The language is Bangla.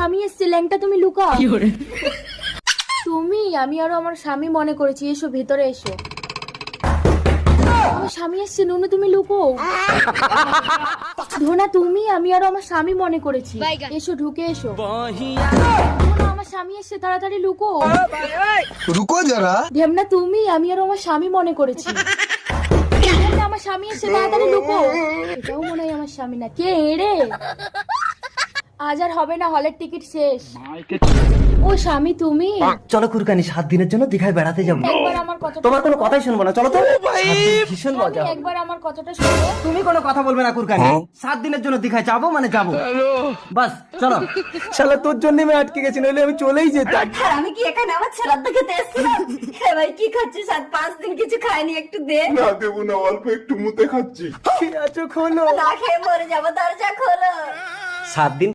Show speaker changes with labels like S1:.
S1: স্বামী এসছে, ল্যাংটা তুমি লুকাও। তুমি, আমি আরো আমার স্বামী মনে করেছি, এসো ভেতরে এসো। আমার স্বামী এসছে, নুনু তুমি লুকো। ধোনা তুমি, আমি আরো আমার স্বামী মনে করেছি, এসো ঢুকে এসো। ধোনা, আমার স্বামী এসছে, তাড়াতাড়ি লুকো।
S2: रुको जरा।
S1: ঢেমনা তুমি, আমি আরো আমার স্বামী মনে করেছি। ঢেমনা, আমার স্বামী এসছে, তাড়াতাড়ি লুকো। এটাও মনে হয় আমার স্বামী না। কে রে? আজ আর হবে না, হলের টিকিট শেষ। ও স্বামী তুমি?
S3: চলো কুরকানি, 7 দিনের জন্য দীঘায় বেড়াতে যাবো।
S1: একবার আমার কথাটা
S3: তোমার কোনো কথাই শুনবো না, চলো তো। 7 দিন ভীষণ
S1: স্বামী,
S3: মজা হবে।
S1: একবার আমার কথাটা শোনো।
S3: তুমি কোনো কথা বলবে না কুরকানি, 7 দিনের জন্য দীঘায় যাবো মানে যাবো, বাস চলো। শালা তোর জন্য আমি আটকে গেছি, নইলে আমি চলেই যেতাম।
S4: আর আমি কি এখানে আমার ছেলের দিকে এসেছিলাম? ভাই কি খাচ্ছিস? আর 5 দিন কিছু খাইনি, একটু দে।
S2: না দেবো না, অল্প একটু মুতে খাচ্ছি।
S3: কি আছো খোলো।
S4: না খেয়ে মরে যাবো, দরজা খোলো।
S3: 7 দিন